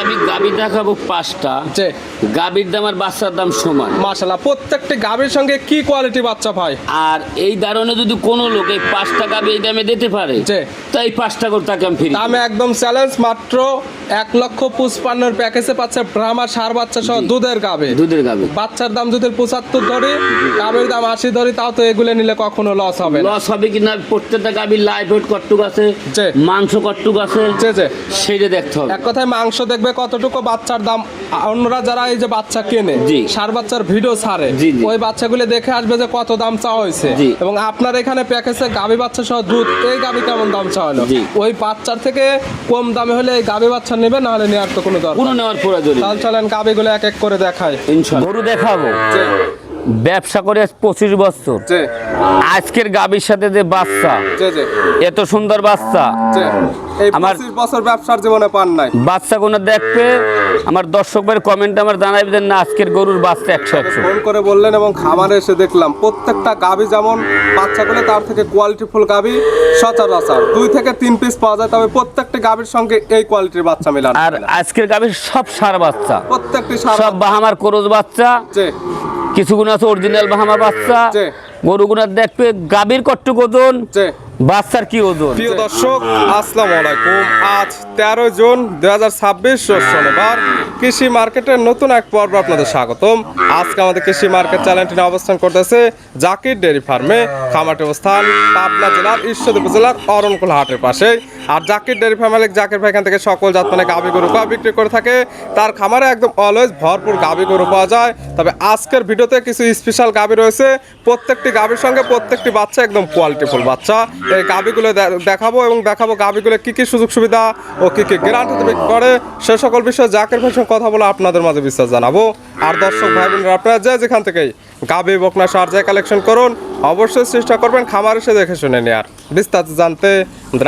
আমি গাবি দেখাবো 5টা। গাবির দাম আর বাচ্চার দাম সমান। মাশাআল্লাহ, প্রত্যেকটা গাবির সঙ্গে কি কোয়ালিটি বাচ্চা ভাই? আর এই দারণে যদি কোনো লোক এই 5টা গাবি এই দামে দিতে পারে, তাই 5টা করে তাকে আমি ফ্রি দামে একদম চ্যালেঞ্জ। মাত্র 1,55,000 প্যাকেজে পাচ্ছে ব্রাহ্মা সার বাচ্চা সহ দুধের গাবি। বাচ্চার দাম যদি 75 ধরি, গাবির দাম 80 ধরি, তাও তো এগুলো নিলে কখনো লস হবে না। লস হবে কিনা প্রত্যেকটা গাবির লাইভ ওয়েট কতটুকু আছে, মাংস কতটুকু আছে, সেইটা দেখতে হবে। এক কথায় মাংস দেখবে কতটুকু, বাচ্চার দাম। অন্যরা যারা এই যে বাচ্চা কেনে, সার বাচ্চার ভিডিও ছাড়ে, ওই বাচ্চাগুলো দেখে আসবে যে কত দাম চাওয়া হয়েছে। এবং আপনার এখানে প্যাকেজে গাবি বাচ্চা সহ দুধ, এই গাবি কেমন দাম চাওয়া হলো, ওই বাচ্চার থেকে কম দামে হলে এই গাবি বাচ্চা নেবে, না হলে নেওয়ার তো কোনো দরকার নেওয়ার প্রয়োজন। তাহলে চলেন গাবিগুলো এক এক করে দেখায়। গরু দেখাবো, ব্যবসা করে 25 বছর। আজকের গাবির সাথে যে বাচ্চা, এত সুন্দর বাচ্চা আমার 25 বছর ব্যবসার জীবনে পান নাই। বাচ্চা কোন দেখবে আমার দর্শকদের কমেন্ট আমার জানাইবেন না, আজকের গরুর বাচ্চা 100 ফোন করে বললেন এবং খামারে এসে দেখলাম প্রত্যেকটা গাবি যেমন বাচ্চাগুলো তার থেকে কোয়ালিটিফুল গাবি সচরাচর 2 থেকে 3 পিস পাওয়া যায়, তবে প্রত্যেকটা গাবির সঙ্গে এই কোয়ালিটির বাচ্চা মেলানো। আর আজকের গাবির সব সার বাচ্চা, প্রত্যেকটি সার, সব বাহামার ক্রস বাচ্চা, কিছুগুলো আছে অরিজিনাল বাহামা বাচ্চা। গরুগুলো দেখবে গাবির কট্টুক ওজন, বাচ্চার কি ওজন। প্রিয় দর্শক, আসসালামু আলাইকুম। আজ 13 জুন 2026 শনিবার। কৃষি মার্কেটের নতুন এক পর্ব আপনাদের স্বাগতম। আজকে আমাদের কৃষি মার্কেট চ্যানেলটি অবস্থান করতেছে জাকির ডেয়ারি ফার্মে। খামারটি অবস্থান পাবনা জেলার ঈশ্বরদী উপজেলার অরণকুল হাটের পাশে। আর জাকির ডেয়ারি ফার্ম মালিক জাকির ভাই এখান থেকে সকল জাত মানে গাবি গরু বিক্রি করে থাকে। তার খামারে একদম অলওয়েজ ভরপুর গাবি গরু পাওয়া যায়। তবে আজকের ভিডিওতে কিছু স্পেশাল গাবি রয়েছে। প্রত্যেকটি গাবির সঙ্গে প্রত্যেকটি বাচ্চা একদম কোয়ালিটিফুল বাচ্চা। এই গাবিগুলো দেখাবো এবং দেখাবো গাবিগুলো কি কি সুযোগ সুবিধা ও কি কি গ্যারান্টি বিক্রি করে, সে সকল বিষয়ে জাকির ভাইয়ের সঙ্গে কথা বলে আপনাদের মাঝে বিস্তার জানাবো। আর দর্শক ভাই বোনেরা, আপনারা যেখান থেকেই গাবি বকনা সার যায় কালেকশন করুন, অবশ্যই চেষ্টা করবেন খামার এসে দেখে শুনে নেয়ার। বিস্তারিত জানতে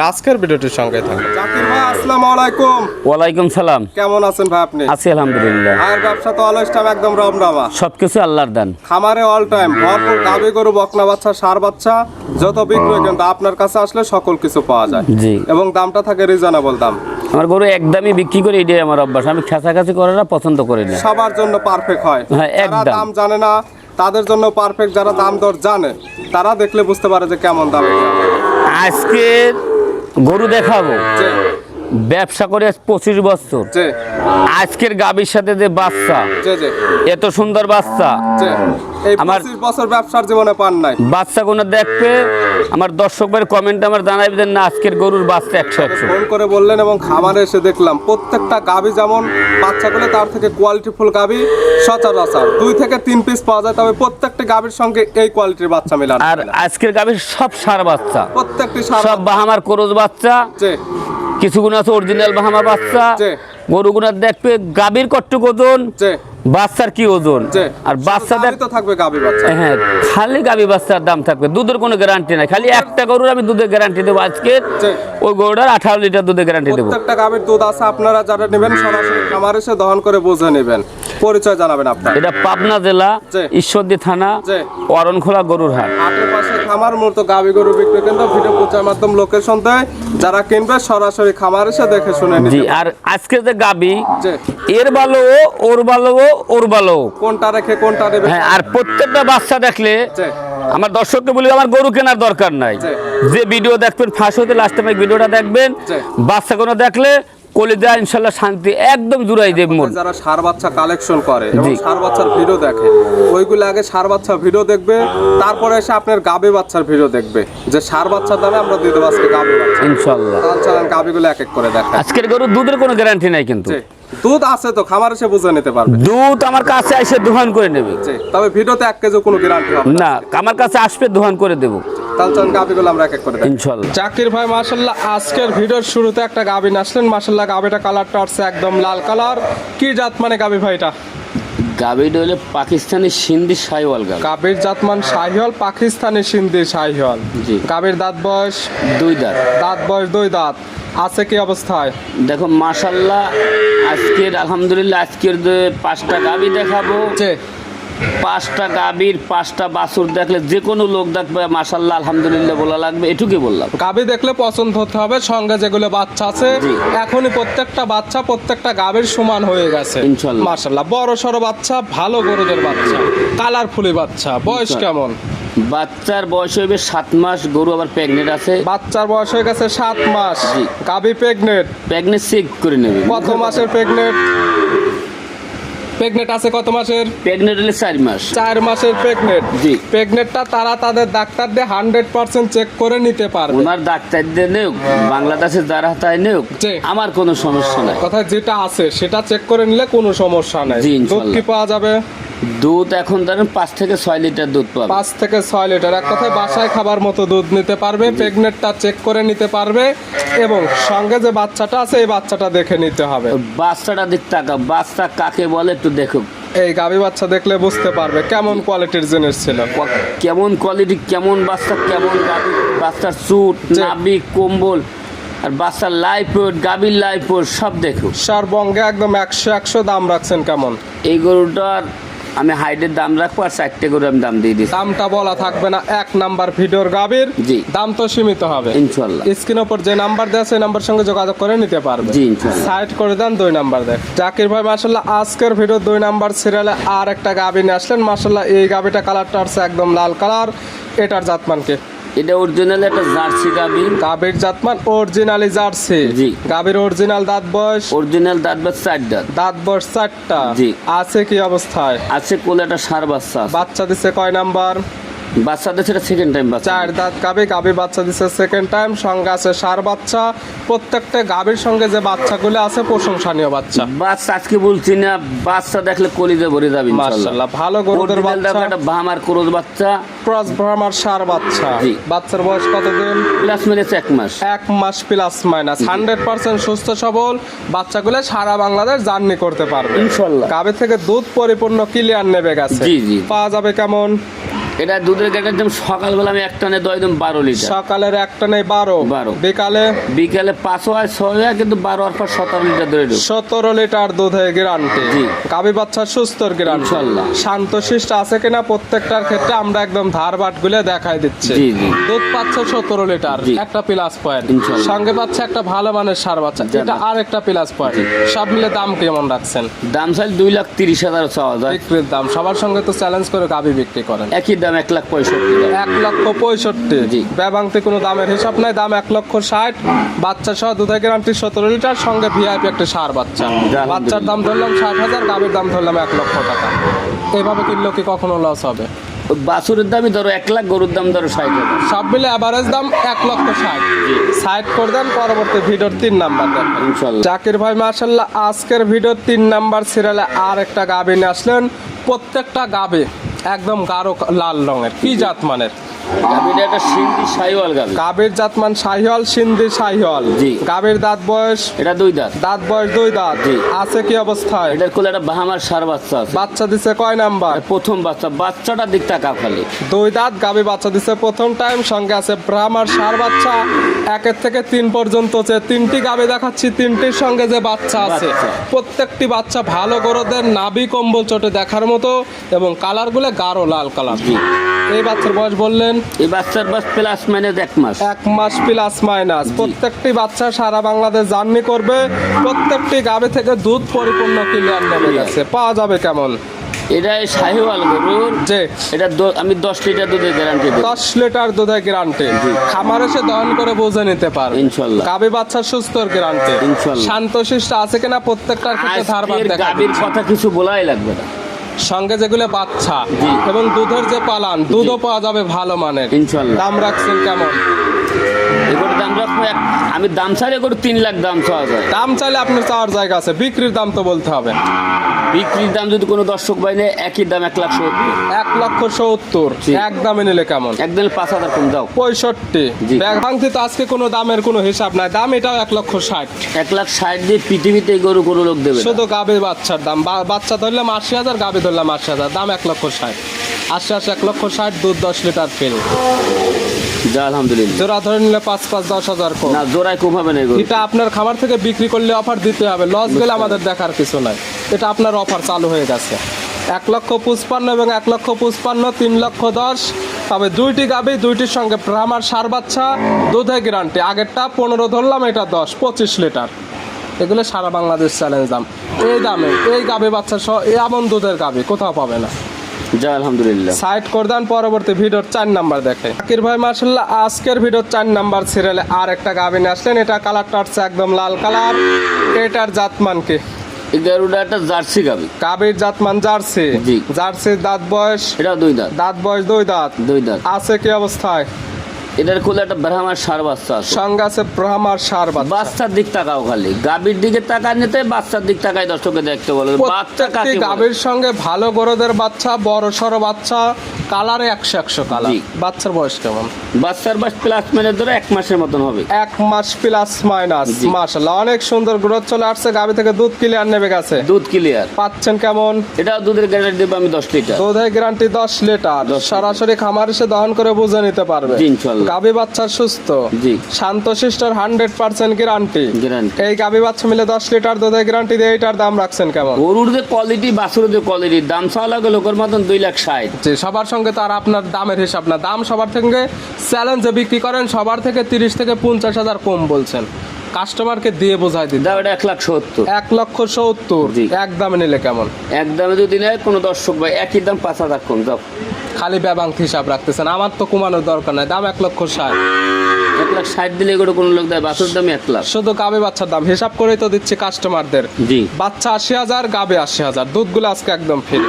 আজকের ভিডিওটির সঙ্গে থাকুন। জাকির ভাই, আসসালামু আলাইকুম। ওয়ালাইকুম সালাম। কেমন আছেন ভাই আপনি? আছি আলহামদুলিল্লাহ। আর ব্যবসা তো অলওয়েজ টাইম একদম রমরমা, সবকিছু আল্লাহর দান। খামারে অল টাইম ভরপুর গাবি গরু বকনা বাচ্চা সার বাচ্চা যত বিক্রি হয়, কিন্তু আপনার কাছে আসলে সকল কিছু পাওয়া যায়। জি, এবং দামটা থাকে রিজনেবল দাম। আমার গরু একদমই বিক্রি করে, এটাই আমার অভ্যাস। আমি খেঁচাখাচি করাটা পছন্দ করি না। সবার জন্য পারফেক্ট হয়। হ্যাঁ, একদম। দাম জানে না তাদের জন্য পারফেক্ট, যারা দাম দর জানে তারা দেখলে বুঝতে পারে যে কেমন দাম। আজকে গরু দেখাবো, ব্যবসা করে 25 বছর। আজকের গাবির সাথে যে বাচ্চা, এত সুন্দর বাচ্চা আমার 25 বছর ব্যবসার জীবনে পান নাই। বাচ্চা কোন দেখবে আমার দর্শকদের কমেন্ট আমার জানাইবেন না, আজকের গরুর বাচ্চা 100। ফোন করে বললেন এবং খামারে এসে দেখলাম প্রত্যেকটা গাবি যেমন বাচ্চাগুলো তার থেকে কোয়ালিটিফুল গাবি সচরাচর 2 থেকে 3 পিস পাওয়া যায়, তবে প্রত্যেকটা গাবির সঙ্গে এই কোয়ালিটির বাচ্চা মেলানো। আর আজকের গাবির সব সার বাচ্চা, প্রত্যেকটি সার, সব বাহামার ক্রস বাচ্চা, কিছুগুলো আছে অরিজিনাল বাহামা বাচ্চা। গরুগুলো দেখবে গাবির কট্টুক ওজন, বাচ্চার কি ওজন। আর বাচ্চাদের তো থাকবে গাবি বাচ্চা। হ্যাঁ, খালি গাবি বাচ্চার দাম থাকবে, দুধের কোনো গ্যারান্টি নাই। খালি একটা গরুর আমি দুধের গ্যারান্টি দেবো আজকে, ওই গরুটার 18 লিটার দুধের গ্যারান্টি দেবো। প্রত্যেকটা গাবির দুধ আছে। আপনারা যারা নেবেন সরাসরি খামারে এসে দহন করে বুঝে নেবেন। পরিচয় জানাবেন আপনার। এটা পাবনা জেলা ঈশ্বরদী থানা অরণখোলা গরুর হাট। হাটের পাশে খামার মূলত গাবি গরু বিক্রি কেন্দ্র। ভিডিও প্রচার মাধ্যম লোকেশন দেয়, যারা কিনবে সরাসরি খামার এসে দেখে শুনে নিতে। জি, আর আজকে যে গাবি, এর ভালো ওর ভালো ওর ভালো, কোনটা রেখে কোনটা নেবে। হ্যাঁ, আর প্রত্যেকটা বাচ্চা দেখলে আমার দর্শককে বলি আমার গরু কেনার দরকার নাই। যে ভিডিও দেখবেন ফার্স্ট হতে লাস্ট টাইম ভিডিওটা দেখবেন, বাচ্চা কোনো দেখলে কলিজা ইনশাআল্লাহ শান্তি একদম জুড়াই দেব মন। যারা সার বাচ্চা কালেকশন করে এবং সার বাচ্চার ভিডিও দেখে, ওইগুলো আগে সার বাচ্চা ভিডিও দেখবে, তারপরে এসে আপনার গাবি বাচ্চার ভিডিও দেখবে যে সার বাচ্চার দামে আমরা দিয়ে দেবো আজকে গাবি বাচ্চা ইনশাআল্লাহ। তাহলে গাবিগুলো এক এক করে দেখা। আজকের গরুর দুধের কোনো গ্যারান্টি নাই, কিন্তু দুধ আছে তো খামার এসে বুঝে নিতে পারবে। দুধ আমার কাছে এসে দোহান করে নেবে, তবে ভিডিওতে 1 কেজি কোনো গ্যারান্টি হবে না। আমার কাছে আসবে দোহান করে দেবো। জাকির ভাই মাশাআল্লাহ, আজকের ভিডিওর শুরুতে একটা গাবি আসলেন। মাশাআল্লাহ, গাবিটা কালারটা হচ্ছে একদম লাল কালার। কি জাত মানে গাবি ভাইটা? গাবিটা হলো পাকিস্তানি সিন্ধি শাহিওয়াল গাবি। গাবির জাতমান শাহিওয়াল, পাকিস্তানি সিন্ধি শাহিওয়াল। জি। গাবির দাঁত বয়স 2 দাঁত। দাঁত বয়স 2 দাঁত। আছে কি অবস্থায়? দেখো মাশাআল্লাহ, আজকের আলহামদুলিল্লাহ আজকের যে 5টা গাবি দেখাবো, 5টা গাভীর 5টা বাছুর দেখলে যে কোনো লোক দেখবে মাশাআল্লাহ আলহামদুলিল্লাহ বলা লাগবে, এটুকুই বললাম। গাভী দেখলে পছন্দ হতে হবে, সঙ্গে যেগুলো বাচ্চা আছে জি। এখনই প্রত্যেকটা বাচ্চা প্রত্যেকটা গাভীর সমান হয়ে গেছে ইনশাআল্লাহ। মাশাআল্লাহ। বড় সড়ো বাচ্চা, ভালো গরুদের বাচ্চা, কালারফুলি বাচ্চা। বয়স কেমন? বাচ্চার বয়স হইবে 7 মাস, গরু আবার প্রেগনেন্ট আছে। বাচ্চার বয়স হয়ে গেছে 7 মাস, জি। গাভী প্রেগনেন্ট। প্রেগনেন্ট চেক করে নেবে। কত মাসের প্রেগনেন্ট? প্রেগনেন্ট আছে কত মাসের? প্রেগনেন্ট হলে 4 মাস। 4 মাসের প্রেগনেন্ট। জি। প্রেগনেন্টটা তারা তাদের ডাক্তার দিয়ে 100% চেক করে নিতে পারবে। ওনার ডাক্তার দিয়ে নেও, বাংলাদেশে যারা তাই নেও, জি। আমার কোনো সমস্যা নাই। কথা যেটা আছে সেটা চেক করে নিলে কোনো সমস্যা নাই। জি, দুধ ইনশাআল্লাহ। কি পাওয়া যাবে? দুধ এখন ধরেন 5 থেকে 6 লিটার দুধ পাবে। 5 থেকে 6 লিটার। এক কথায় বাসায় খাবার মতো দুধ নিতে পারবে, প্রেগনেন্টটা চেক করে নিতে পারবে এবং সঙ্গে যে বাচ্চাটা আছে এই বাচ্চাটা দেখে নিতে হবে। বাচ্চাটা দিক টাকা, বাচ্চা কাকে বলে একটু দেখো। এই গাভী বাচ্চা দেখলে বুঝতে পারবে কেমন কোয়ালিটির জিনিস ছিল। কেমন কোয়ালিটি, কেমন বাচ্চা, কেমন গাভী, বাচ্চার চুট, জি। নাভি, কম্বল, আর বাচ্চার লাইফ ওয়েট, গাভীর লাইফ ওয়েট সব দেখো। সারবঙ্গে একদম 100 দাম রাখছেন কেমন? এই গরুটার আমি হাইডের দাম রাখবো, আর 4টে গরু আমি দাম দিয়ে দিচ্ছি। দামটা বলা থাকবে না, 1 নাম্বার ভিডিওর গাভীর জি। দাম তো সীমিত হবে ইনশাআল্লাহ। স্ক্রিনের উপর যে নাম্বার দেওয়া আছে সেই নাম্বার সঙ্গে যোগাযোগ করে নিতে পারবে। জি, ইনশাআল্লাহ। সাইড করে দেন 2 নাম্বার দেখ। জাকির ভাই মাশাআল্লাহ আজকের ভিডিও 2 নাম্বার সিরিয়ালে আর একটা গাভী নিয়ে আসলেন। মাশাআল্লাহ এই গাভীটা কালারটা হচ্ছে একদম লাল কালার। এটার জাতমানকে? এটা অরিজিনাল একটা জার্সি গাভী। গাভীর জাতমান অরিজিনালি জার্সি। জি। গাভীর অরিজিনাল দাঁত বয়স? অরিজিনাল দাঁত বা 4 দাঁত দাঁত বয়স 4টা। জি। আছে কি অবস্থায়? আছে, কোলে একটা ষাঁড় বাচ্চা আছে। বাচ্চা দিছে কয় নাম্বার? বাচ্চাদের সেটা সেকেন্ড টাইম বাচ্চা। 4 দাঁত গাভী। গাভী বাচ্চা দিছে সেকেন্ড টাইম। সঙ্গে আছে ষাঁড় বাচ্চা। প্রত্যেকটা গাভীর সঙ্গে যে বাচ্চাগুলো আছে প্রশংসনীয় বাচ্চা। বাচ্চা আজকে বলছি না, বাচ্চা দেখলে কলিজা ভরে যাবে ইনশাআল্লাহ। মাশাআল্লাহ ভালো গরুদের Original বাচ্চা। দেখো, একটা বাহামার ক্রোজ বাচ্চা, ক্রস ব্রাহ্মার ষাঁড় বাচ্চা। জি। বাচ্চার বয়স কতদিন? প্লাস মাইনাস 1 মাস। 1 মাস প্লাস মাইনাস। 100% সুস্থ সবল বাচ্চাগুলো সারা বাংলাদেশ জার্নি করতে পারবে ইনশাআল্লাহ। গাভী থেকে দুধ পরিপূর্ণ ক্লিয়ার নেবে গেছে। জি, জি। পাওয়া যাবে কেমন? এটা দুধের গাড়ি একদম সকালবেলা আমি একটা নে দই, একদম 12 লিটার। সকালের একটা নেই 12, 12 বিকালে বিকালে 5 হয় 6 হয়, কিন্তু 12 আর 5 17 লিটার ধরে ঢুক। 17 লিটার দুধে গ্যারান্টি। জি। গাভী বাচ্চা সুস্থর গ্যারান্টি ইনশাআল্লাহ। শান্তশিষ্ট আছে কিনা প্রত্যেকটার ক্ষেত্রে আমরা একদম ধার বাট গুলো দেখাই দিচ্ছি। জি, জি। দুধ পাচ্ছে 17 লিটার, জি। একটা প্লাস পয়েন্ট। ইনশাআল্লাহ। সঙ্গে পাচ্ছে একটা ভালো মানের ষাঁড় বাচ্চা, এটা আর একটা প্লাস পয়েন্ট। সব মিলে দাম কেমন রাখছেন? দাম চাইলে 2,30,000 চাওয়া যায়। বিক্রির দাম সবার সঙ্গে তো চ্যালেঞ্জ করে গাভী বিক্রি করেন। একই দাম 1,65,000। 1,65,000। জি। ব্যবাংতে কোনো দামের হিসাব নাই, দাম 1,60,000। বাচ্চা সহ দুধের গ্যারান্টি 17 লিটার, সঙ্গে ভিআইপি একটা ষাঁড় বাচ্চা। আলহামদুলিল্লাহ। বাচ্চার দাম ধরলাম 60,000, গাভীর দাম ধরলাম 1,00,000 টাকা। এইভাবে কিনলেও কি কখনো লস হবে? বাছুরের দামই ধরো 1 লাখ, গরুর দাম ধরো 60,000। সব মিলে অ্যাভারেজ দাম 1,60,000। সাইড করে দেন, পরবর্তী ভিডিওর 3 নাম্বার দেন। ইনশাআল্লাহ। জাকির ভাই মাশাআল্লাহ আজকের ভিডিওর 3 নাম্বার সিরিয়ালে আর একটা গাভী নিয়ে আসলেন। প্রত্যেকটা গাভী একদম গাঢ় লাল রঙের। কি জাত মানের? গাভীটা একটা সিন্ধি শাহিওয়াল গাভী। গাভীর জাতমান শাহিওয়াল, সিন্ধি শাহিওয়াল। জি। গাভীর দাঁত বয়স? এটা 2 দাঁত। দাঁত বয়স 2 দাঁত। জি। আছে কি অবস্থায়? এটার কোলে একটা বাহামার ষাঁড় বাচ্চা আছে। বাচ্চা দিছে কয় নাম্বার? আর প্রথম বাচ্চা, বাচ্চাটার দিক টাকা খালি। 2 দাঁত গাভী বাচ্চা দিছে প্রথম টাইম। সঙ্গে আছে ব্রাহ্মার ষাঁড় বাচ্চা। 1 থেকে 3 পর্যন্ত যে 3টি গাভী দেখাচ্ছি, 3টির সঙ্গে যে বাচ্চা আছে বাচ্চা। প্রত্যেকটি বাচ্চা ভালো গরুদের নাভি কম্বল চটে দেখার মতো এবং কালারগুলো গাঢ় লাল কালার। জি। এই বাচ্চার বয়স বললেন? এই বাচ্চার বাস প্লাস মাইনাস 1 মাস। 1 মাস প্লাস মাইনাস। প্রত্যেকটি বাচ্চা সারা বাংলাদেশ জার্নি করবে। প্রত্যেকটি গাভী থেকে দুধ পরিপূর্ণ ক্লিয়ার নেমে গেছে। পাওয়া যাবে কেমন? এটা এই শাহিওয়াল গরুর, যে এটা আমি 10 লিটার দুধের গ্যারান্টি দেব 10 লিটার দুধের গ্যারান্টি। খামার এসে দহন করে বুঝে নিতে পারবে ইনশাআল্লাহ। গাভী বাচ্চার সুস্থর গ্যারান্টি। ইনশাআল্লাহ। শান্তশিষ্ট আছে কিনা প্রত্যেকটার ক্ষেত্রে ধারবাদ আজকের দেখা গাভীর দিচ্ছে। কথা কিছু বলাই লাগবে না। সঙ্গে যেগুলো বাচ্চা জি। এবং দুধের যে পালান, দুধও পাওয়া যাবে ভালো মানের। ইনশাআল্লাহ। দাম রাখছেন কেমন? এগুলোর দাম রাখবো আমি দাম চাইলে এগুলো 3 লাখ দাম চাওয়া যায়। দাম চাইলে আপনার চাওয়ার জায়গা আছে, বিক্রির দাম তো বলতে হবে। বিক্রির দাম যদি কোনো দর্শক ভাই নেয়, একই দাম 1,70,000। 1,70,000। জি। এক দামে নিলে কেমন? একদিন 5,000 কম দাও। 65। জি। ব্যাংকে তো আজকে কোনো দামের কোনো হিসাব নাই, দাম এটাও 1,60,000। 1,60,000 দিয়ে পৃথিবীতে এই গরু কোনো লোক দেবে না। শুধু গাভী বাচ্চার দাম, বাচ্চা ধরলাম 80,000, গাভী ধরলাম 80,000, দাম 1,60,000। 80 1,60,000, দুধ 10 লিটার ফেল। যা আলহামদুলিল্লাহ। জোড়া ধরে নিলে 5 10,000 কম। না, জোড়ায় কম হবে না এই গরু। এটা আপনার খামার থেকে বিক্রি করলে অফার দিতে হবে, লস গেলে আমাদের দেখার কিছু নাই। এটা আপনার অফার চালু হয়ে গেছে। 1,55,000 এবং 1,55,000 3,10,000 তবে দুইটি গাভী, দুইটির সঙ্গে ব্রাহ্মার সার বাচ্চা, দুধে গ্যারান্টি। আগেরটা 15 ধরলাম, এটা 10, 25 লিটার। এগুলো সারা বাংলাদেশ চ্যালেঞ্জ দাম। এই দামে এই গাভী বাচ্চা সহ এমন দুধের গাভী কোথাও পাবে না। যা আলহামদুলিল্লাহ। সাইড করে দেন, পরবর্তী ভিডিওর 4 নাম্বার দেখে। জাকির ভাই মাশাআল্লাহ আজকের ভিডিওর 4 নাম্বার সিরিয়ালে আর একটা গাভী নিয়ে আসলেন। এটা কালারটা হচ্ছে একদম লাল কালার। এটার জাতমান কি? এই গরুটা একটা জার্সি গাবি। গাভীর জাতমান জার্সি। জি। জার্সির দাঁত বয়স? এটা 2 দাঁত। দাঁত বয়স 2 দাঁত। 2 দাঁত। আছে কি অবস্থায়? এটার কোলে একটা ব্রাহ্মার সার বাচ্চা আছে। সঙ্গে আছে ব্রাহ্মার সার বাচ্চা। বাচ্চার দিক তাকাও, খালি গাভীর দিকে তাকায় নিতে, বাচ্চার দিক তাকায় দর্শককে দেখতে বলে। বাচ্চা কাকে বলে? গাভীর সঙ্গে ভালো গরুদের বাচ্চা, বড় সড়ো বাচ্চা, কালারে 100 কালার। জি। বাচ্চার বয়স কেমন? বাচ্চার বয়স প্লাস মাইনাস ধরে 1 মাসের মতন হবে। 1 মাস প্লাস মাইনাস। জি। মাশাআল্লাহ অনেক সুন্দর গ্রোথ চলে আসছে। গাভী থেকে দুধ ক্লিয়ার নেবে গেছে। দুধ ক্লিয়ার। পাচ্ছেন কেমন? এটা দুধের গ্যারান্টি দেব আমি 10 লিটার। দুধের গ্যারান্টি 10 লিটার। সরাসরি খামার এসে দহন করে বুঝে নিতে পারবে। জি, ইনশাআল্লাহ। গাভী বাচ্চা সুস্থ, জি। শান্তশিষ্টর 100% গ্যারান্টি। গ্যারান্টি। এই গাভী বাচ্চা মিলে 10 লিটার দুধের গ্যারান্টি দিয়ে এটার দাম রাখছেন কেমন? গরুর যে কোয়ালিটি, বাছুরের যে কোয়ালিটি, দাম চাওয়া লাগে লোকের মতন 2,60,000। যে সবার সঙ্গে তো আর আপনার দামের হিসাব না। দাম সবার থেকে চ্যালেঞ্জে বিক্রি করেন, সবার থেকে 30 থেকে 50,000 কম বলছেন। কাস্টমারকে দিয়ে বোঝাই দিন। দাম এটা 1,70,000। 1,70,000। জি। এক দামে নিলে কেমন? এক দামে যদি নেয় কোনো দর্শক ভাই একই দাম 5,000 কম যাও। খালি ব্যাবাং হিসাব রাখতেছেন। আমার তো কমানোর দরকার নাই। দাম 1,60,000। 1,60,000 দিলে এগুলো কোনো লোক দেয়, বাছুর দামই 1,00,000। শুধু গাবে বাচ্চার দাম হিসাব করেই তো দিচ্ছি কাস্টমারদের। জি। বাচ্চা 80,000, গাবে 80,000। দুধগুলো আজকে একদম ফ্রি।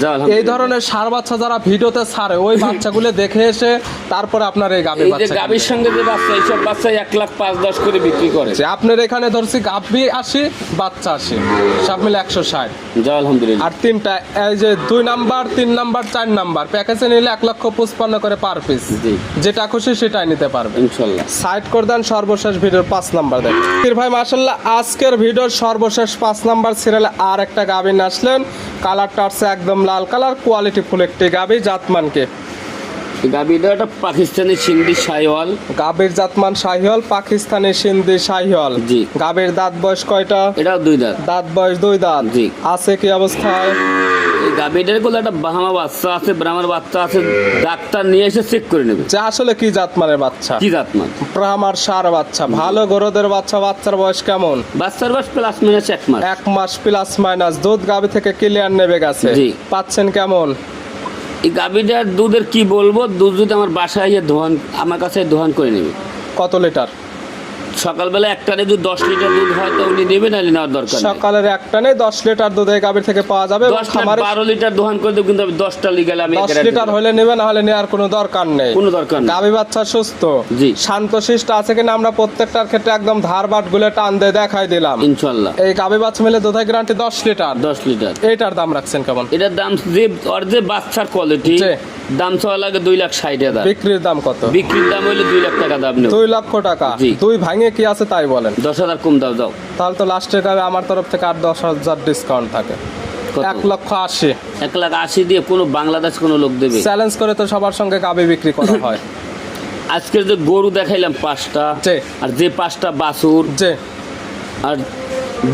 যাও এই আলহামদুলিল্লাহ। ধরনের সার বাচ্চা যারা ভিডিওতে ছাড়ে, ওই বাচ্চাগুলো দেখে এসে তারপরে আপনার এই গাবে এই যে বাচ্চা গাভীর সঙ্গে যে বাচ্চা, এইসব বাচ্চা 1,05,10 করে বিক্রি করে। যে আপনার এখানে ধরছি গাভী 80, বাচ্চা 80, সব মিলে 160। যাও আলহামদুলিল্লাহ। আর তিনটা এই যে 2 নাম্বার, 3 নাম্বার, 4 নাম্বার প্যাকেজে নিলে 1,55,000 করে পার পিস। জি। যেটা খুশি সেটাই নিতে পারবে। ইনশাআল্লাহ। সাইড করে দেন, সর্বশেষ ভিডিওর 5 নাম্বার দেখেন। জাকির ভাই মাশাআল্লাহ আজকের ভিডিওর সর্বশেষ 5 নাম্বার সিরিয়ালে আর একটা গাভী নিয়ে আসলেন। কালারটা হচ্ছে একদম লাল কালার, কোয়ালিটি ফুল একটি গাভী। জাতমানকে? এই গাভীটা একটা পাকিস্তানি সিন্ধি শাহিওয়াল। গাভীর জাতমান শাহিওয়াল, পাকিস্তানি সিন্ধি শাহিওয়াল। জি। গাভীর দাঁত বয়স কয়টা? এটাও 2 দাঁত। দাঁত বয়স 2 দাঁত। জি। আছে কি অবস্থায়? এই গাভীটার কোলে একটা বাহামা বাচ্চা আছে, ব্রাহ্মার বাচ্চা আছে। ডাক্তার নিয়ে এসে চেক করে নেবে যে আসলে কি জাতমানের বাচ্চা? কি জাত মান। ব্রাহ্মার সার বাচ্চা, ভালো গরুদের বাচ্চা। বাচ্চার বয়স কেমন? বাচ্চার বয়স প্লাস মাইনাস 1 মাস। 1 মাস প্লাস মাইনাস। দুধ গাভী থেকে ক্লিয়ার নেবে গেছে। জি। পাচ্ছেন কেমন? এই গাভীটার দুধের কি বলবো, দুধ যদি আমার বাসায় এসে দোহান, আমার কাছে দোহান করে নেবে। কত লিটার? সকালবেলা একটানে যদি 10 লিটার দুধ হয় তো উনি নেবে, নাহলে নেওয়ার দরকার নেই। সকালের একটা নেই, 10 লিটার দুধ এই গাভীর থেকে পাওয়া যাবে। 10 লিটার 12 লিটার দোহান করে দেব, কিন্তু 10টা লিগালে আমি 10 লিটার হলে নেবে, না হলে নেওয়ার কোনো দরকার নেই। কোনো দরকার নেই। গাভী বাচ্চা সুস্থ, জি। শান্তশিষ্ট আছে কিনা আমরা প্রত্যেকটার ক্ষেত্রে একদম ধারবাট গুলো টান দিয়ে দেখাই দিলাম। ইনশাআল্লাহ। এই গাভী বাচ্চা মিলে দুধের গ্যারান্টি 10 লিটার। 10 লিটার। এইটার দাম রাখছেন কেমন? এটার দাম যে ওর যে বাচ্চার কোয়ালিটি, জি। দাম চাওয়া লাগে 2,60,000। বিক্রির দাম কত? বিক্রির দাম হইলে 2 লাখ টাকা দাম নেব। 2 লক্ষ টাকা। জি। 2 ভাঙে কি আছে তাই বলেন। 10,000 কম দাও যাও। তাহলে তো লাস্টের গাভী আমার তরফ থেকে আর 10,000 ডিসকাউন্ট থাকে। কত? 1,80,000। 1,80,000 দিয়ে কোনো বাংলাদেশ কোনো লোক দেবে? চ্যালেঞ্জ করে তো সবার সঙ্গে গাভী বিক্রি করা হয়। আজকের যে গরু দেখাইলাম 5টা, জি। আর যে 5টা বাছুর, যে আর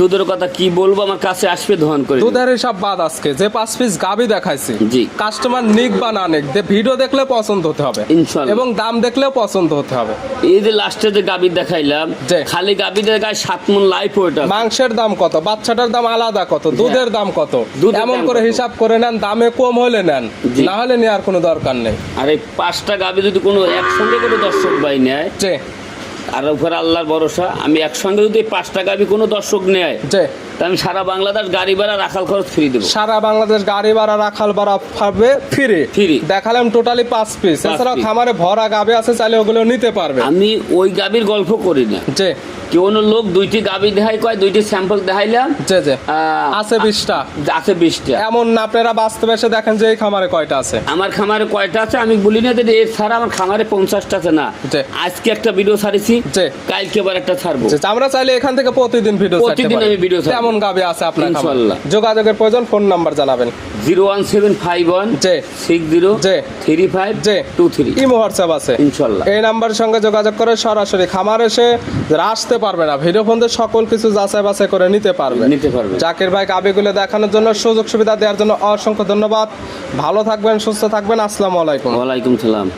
দুধের কথা কি বলবো, আমার কাছে আসবে দোহান করে নেবে। দুধের হিসাব বাদ আজকে যে 5 পিস গাভী দেখাইছি, জি। কাস্টমার নিক বা না নিক, ভিডিও দেখলে পছন্দ হতে হবে ইনশাআল্লাহ। এবং দাম দেখলেও পছন্দ হতে হবে। এই যে লাস্টে যে গাভী দেখাইলাম, জি। খালি গাভীদের গায়ে 7 মণ লাইফ ওইটা। মাংসের দাম কত, বাচ্চাটার দাম আলাদা কত, দুধের দাম কত, দুধের এমন দাম করে কত? হিসাব করে নেন। দামে কম হলে নেন, জি। না হলে নেওয়ার কোনো দরকার নেই। আর এই 5টা গাভী যদি কোনো একসঙ্গে কোনো দর্শক ভাই নেয়, যে আর উপরে আল্লাহর ভরসা, আমি একসঙ্গে যদি 5টা গাভী কোনো দর্শক নেয়, যে তা আমি সারা বাংলাদেশ গাড়ি ভাড়া রাখাল খরচ ফ্রি দেবো। সারা বাংলাদেশ গাড়ি ভাড়া, রাখাল ভাড়া পাবে ফ্রি। ফ্রি। দেখালাম টোটালি 5 পিস। 5 এছাড়াও piece। খামারে ভরা গাভী আছে, চাইলে ওগুলো নিতে পারবে। আমি ওই গাভীর গল্প করি না। যে কোনো লোক 2টি গাভী দেখাই, কয় 2টি স্যাম্পল দেখাইলাম, যে যে আহ, আছে 20টা। আছে 20টা। এমন না আপনারা বাস্তবে এসে দেখেন যে এই খামারে কয়টা আছে। আমার খামারে কয়টা আছে আমি বলি না, যে এর ছাড়া আমার খামারে 50টা আছে না। জি। আজকে একটা ভিডিও ছাড়িছি, জি। কালকে আবার একটা ছাড়বো। যে আমরা চাইলে এখান থেকে প্রতিদিন ভিডিও প্রতিদিন আমি ভিডিও ছাড়বো। এমন গাভী আছে আপনার খামারে? ইনশাআল্লাহ। যোগাযোগের প্রয়োজন ফোন নাম্বার জানাবেন। 01751 জি। 60 জি। 3523। ইমো হোয়াটসঅ্যাপ আছে ইনশাআল্লাহ। এই নাম্বারের সঙ্গে যোগাযোগ করে সরাসরি খামার এসে যারা আসতে পারবে না ভিডিও ফোন দিয়ে সকল কিছু যাচাই বাছাই করে নিতে পারবে। জাকির ভাই গাভীগুলো দেখানোর জন্য সুযোগ সুবিধা দেওয়ার জন্য অসংখ্য ধন্যবাদ। ভালো থাকবেন, সুস্থ থাকবেন। আসসালামু আলাইকুম। ওয়ালাইকুম সালাম।